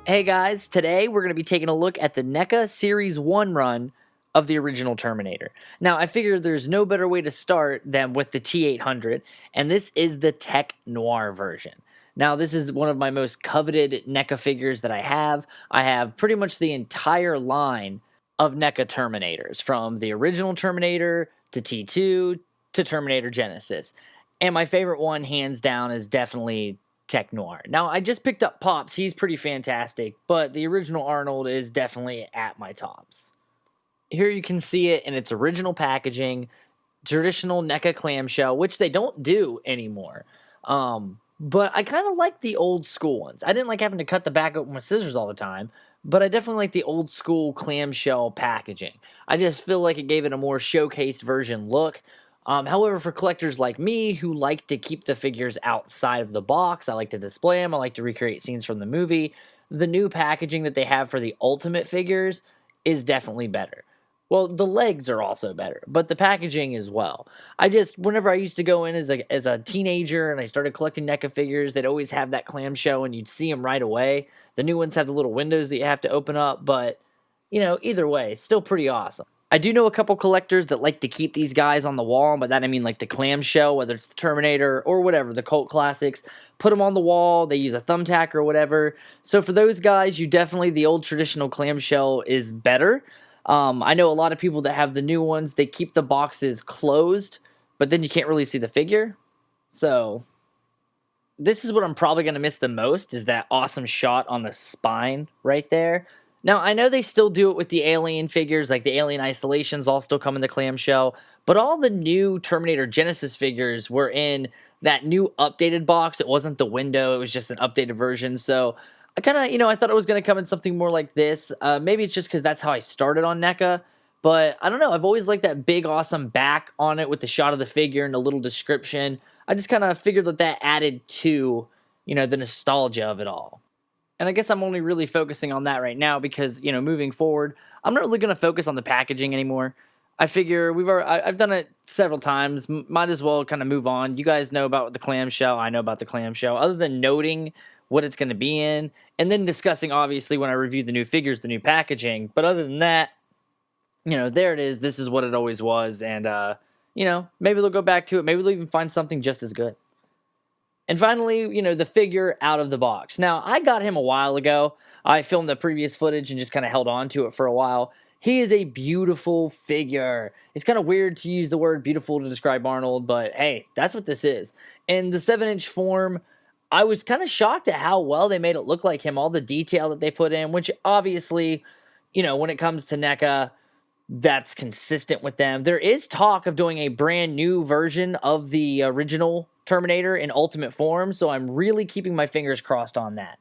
Hey guys, today we're going to be taking a look at the NECA Series 1 run of the original Terminator. Now, I figured there's no better way to start than with the T-800, and this is the Tech Noir version. Now, this is one of my most coveted NECA figures that I have. I have pretty much the entire line of NECA Terminators, from the original Terminator to T2 to Terminator Genesis. And my favorite one, hands down, is definitely Tech Noir. Now, I just picked up Pops. He's pretty fantastic, but the original Arnold is definitely at my tops. Here you can see it in its original packaging, traditional NECA clamshell, which they don't do anymore. But I kind of like the old school ones. I didn't like having to cut the back open with scissors all the time, but I definitely like the old school clamshell packaging. I just feel like it gave it a more showcased version look. However, for collectors like me who like to keep the figures outside of the box, I like to display them, I like to recreate scenes from the movie, the new packaging that they have for the Ultimate figures is definitely better. Well, the legs are also better, but the packaging as well. Whenever I used to go in as a teenager and I started collecting NECA figures, they'd always have that clamshell and you'd see them right away. The new ones have the little windows that you have to open up, but, either way, still pretty awesome. I do know a couple collectors that like to keep these guys on the wall, by that I mean like the clamshell, whether it's the Terminator or whatever, the cult classics. Put them on the wall, they use a thumbtack or whatever. So for those guys, the old traditional clamshell is better. I know a lot of people that have the new ones, they keep the boxes closed, but then you can't really see the figure. So this is what I'm probably going to miss the most, is that awesome shot on the spine right there. Now, I know they still do it with the Alien figures, like the Alien Isolations all still come in the clamshell, but all the new Terminator Genesis figures were in that new updated box. It wasn't the window, it was just an updated version, so I kind of, I thought it was going to come in something more like this. Maybe it's just because that's how I started on NECA, but I don't know, I've always liked that big, awesome back on it with the shot of the figure and a little description. I just kind of figured that added to, the nostalgia of it all. And I guess I'm only really focusing on that right now because, moving forward, I'm not really going to focus on the packaging anymore. I figure I've done it several times. Might as well kind of move on. You guys know about the clamshell. I know about the clamshell. Other than noting what it's going to be in, and then discussing, obviously, when I review the new figures, the new packaging. But other than that, there it is. This is what it always was. And, maybe they'll go back to it. Maybe they'll even find something just as good. And finally, the figure out of the box. Now, I got him a while ago. I filmed the previous footage and just kind of held on to it for a while. He is a beautiful figure. It's kind of weird to use the word beautiful to describe Arnold, but hey, that's what this is. In the 7-inch form, I was kind of shocked at how well they made it look like him, all the detail that they put in, which obviously, when it comes to NECA, that's consistent with them. There is talk of doing a brand new version of the original Terminator in Ultimate form, so I'm really keeping my fingers crossed on that.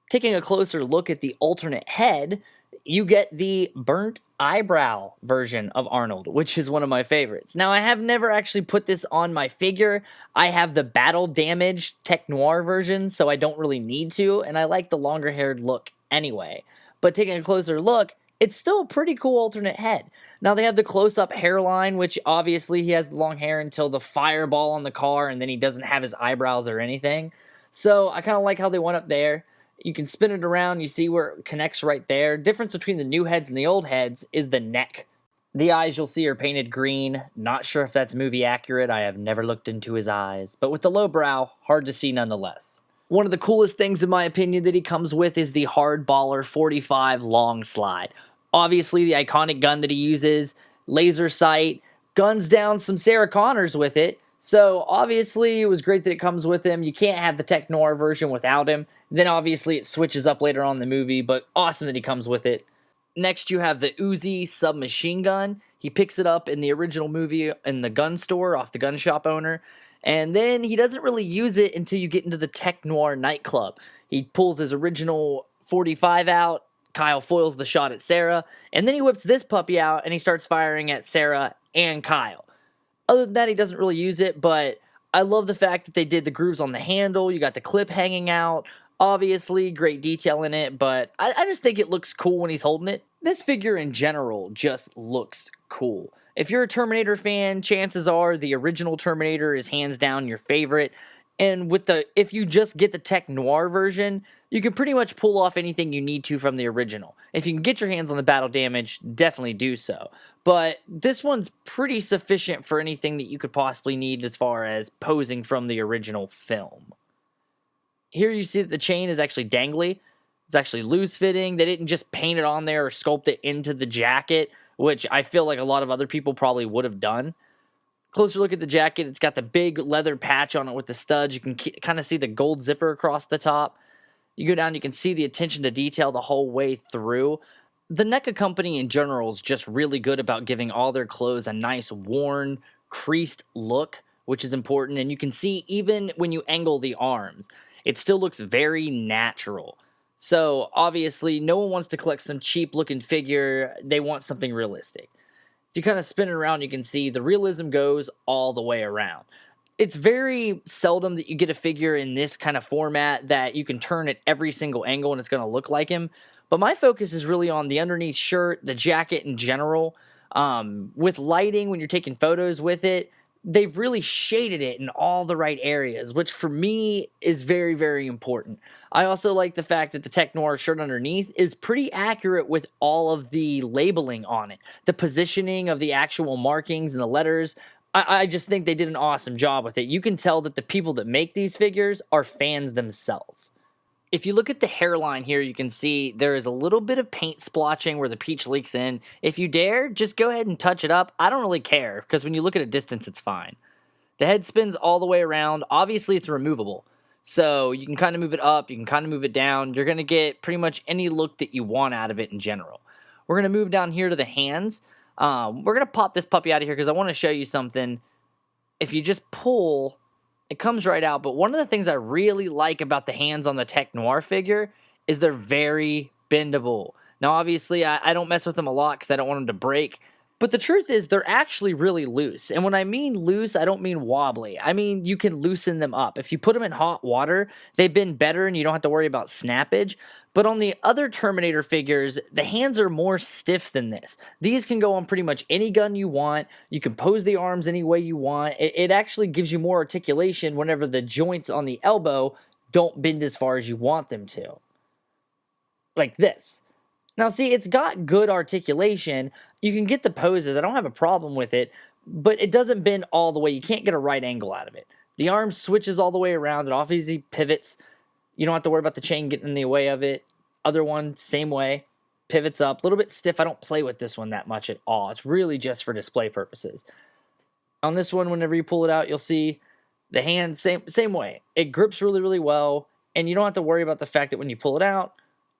Taking a closer look at the alternate head, you get the burnt eyebrow version of Arnold, which is one of my favorites. Now, I have never actually put this on my figure. I have the battle damaged Tech Noir version, so I don't really need to, and I like the longer haired look anyway. But taking a closer look, it's still a pretty cool alternate head. Now, they have the close-up hairline, which obviously he has the long hair until the fireball on the car, and then he doesn't have his eyebrows or anything. So I kind of like how they went up there. You can spin it around. You see where it connects right there. Difference between the new heads and the old heads is the neck. The eyes you'll see are painted green. Not sure if that's movie accurate. I have never looked into his eyes. But with the low brow, hard to see nonetheless. One of the coolest things, in my opinion, that he comes with is the Hardballer 45 long slide. Obviously, the iconic gun that he uses, laser sight, guns down some Sarah Connors with it. So, obviously, it was great that it comes with him. You can't have the Tech Noir version without him. Then, obviously, it switches up later on in the movie, but awesome that he comes with it. Next, you have the Uzi Submachine Gun. He picks it up in the original movie in the gun store off the gun shop owner. And then he doesn't really use it until you get into the Tech Noir nightclub. He pulls his original 45 out. Kyle foils the shot at Sarah, and then he whips this puppy out, and he starts firing at Sarah and Kyle. Other than that, he doesn't really use it, but I love the fact that they did the grooves on the handle. You got the clip hanging out. Obviously, great detail in it, but I just think it looks cool when he's holding it. This figure in general just looks cool. If you're a Terminator fan, chances are the original Terminator is hands down your favorite. And if you just get the Tech Noir version, you can pretty much pull off anything you need to from the original. If you can get your hands on the battle damage, definitely do so. But this one's pretty sufficient for anything that you could possibly need as far as posing from the original film. Here you see that the chain is actually dangly. It's actually loose fitting. They didn't just paint it on there or sculpt it into the jacket, which I feel like a lot of other people probably would have done. Closer look at the jacket. It's got the big leather patch on it with the studs. You can kind of see the gold zipper across the top. You go down, you can see the attention to detail the whole way through. The NECA company in general is just really good about giving all their clothes a nice worn, creased look, which is important. And you can see even when you angle the arms, it still looks very natural. So obviously, no one wants to collect some cheap looking figure. They want something realistic. If you kind of spin it around, you can see the realism goes all the way around. It's very seldom that you get a figure in this kind of format that you can turn at every single angle and it's going to look like him. But my focus is really on the underneath shirt, the jacket in general. With lighting, when you're taking photos with it, they've really shaded it in all the right areas, which for me is very, very important. I also like the fact that the Tech Noir shirt underneath is pretty accurate with all of the labeling on it. The positioning of the actual markings and the letters, I just think they did an awesome job with it. You can tell that the people that make these figures are fans themselves. If you look at the hairline here, you can see there is a little bit of paint splotching where the peach leaks in. If you dare, just go ahead and touch it up. I don't really care, because when you look at a distance, it's fine. The head spins all the way around. Obviously, it's removable. So you can kind of move it up, you can kind of move it down. You're going to get pretty much any look that you want out of it in general. We're going to move down here to the hands. We're going to pop this puppy out of here because I want to show you something. If you just pull, it comes right out. But one of the things I really like about the hands on the Tech Noir figure is they're very bendable. Now, obviously, I don't mess with them a lot because I don't want them to break. But the truth is, they're actually really loose. And when I mean loose, I don't mean wobbly. I mean, you can loosen them up. If you put them in hot water, they bend better and you don't have to worry about snappage. But on the other Terminator figures, the hands are more stiff than this. These can go on pretty much any gun you want. You can pose the arms any way you want. It actually gives you more articulation whenever the joints on the elbow don't bend as far as you want them to. Like this. Now, see, it's got good articulation. You can get the poses. I don't have a problem with it, but it doesn't bend all the way. You can't get a right angle out of it. The arm switches all the way around. It obviously pivots. You don't have to worry about the chain getting in the way of it. Other one, same way. Pivots up. A little bit stiff. I don't play with this one that much at all. It's really just for display purposes. On this one, whenever you pull it out, you'll see the hand, same way. It grips really, really well, and you don't have to worry about the fact that when you pull it out,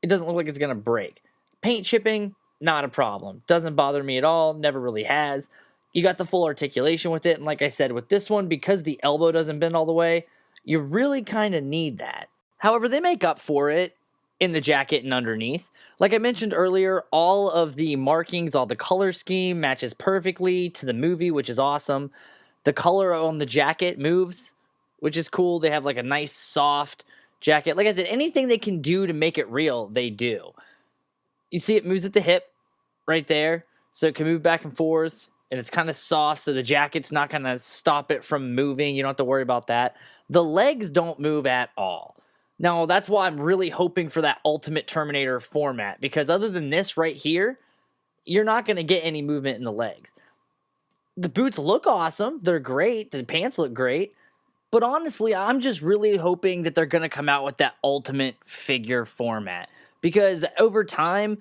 it doesn't look like it's going to break. Paint chipping, not a problem. Doesn't bother me at all. Never really has. You got the full articulation with it. And like I said, with this one, because the elbow doesn't bend all the way, you really kind of need that. However, they make up for it in the jacket and underneath. Like I mentioned earlier, all of the markings, all the color scheme matches perfectly to the movie, which is awesome. The color on the jacket moves, which is cool. They have like a nice soft jacket. Like I said, anything they can do to make it real, they do. You see it moves at the hip right there, so it can move back and forth, and it's kind of soft, so the jacket's not going to stop it from moving. You don't have to worry about that. The legs don't move at all. Now, that's why I'm really hoping for that Ultimate Terminator format, because other than this right here, you're not going to get any movement in the legs. The boots look awesome. They're great. The pants look great. But honestly, I'm just really hoping that they're going to come out with that Ultimate figure format. Because over time,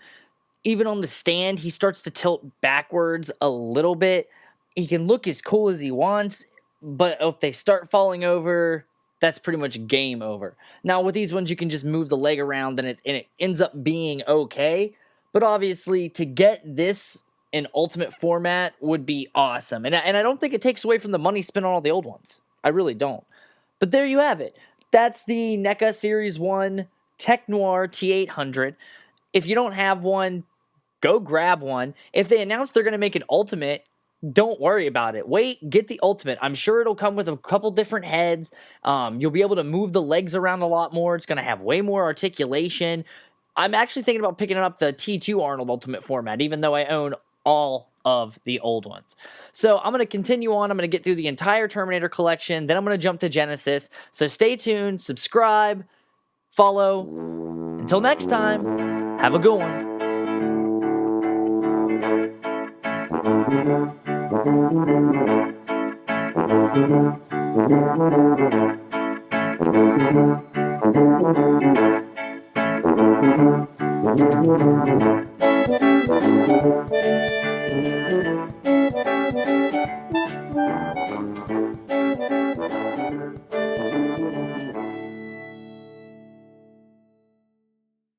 even on the stand, he starts to tilt backwards a little bit. He can look as cool as he wants, but if they start falling over, that's pretty much game over. Now, with these ones, you can just move the leg around, and it ends up being okay. But obviously, to get this in Ultimate format would be awesome. And I don't think it takes away from the money spent on all the old ones. I really don't. But there you have it. That's the NECA Series 1 Tech Noir T-800. If you don't have one, go grab one. If they announce they're going to make an Ultimate, don't worry about it. Wait, get the Ultimate. I'm sure it'll come with a couple different heads. You'll be able to move the legs around a lot more. It's going to have way more articulation. I'm actually thinking about picking up the T2 Arnold Ultimate format, even though I own all of the old ones. So I'm going to continue on. I'm going to get through the entire Terminator collection. Then I'm going to jump to Genesis. So stay tuned, subscribe, follow. Until next time, have a good one.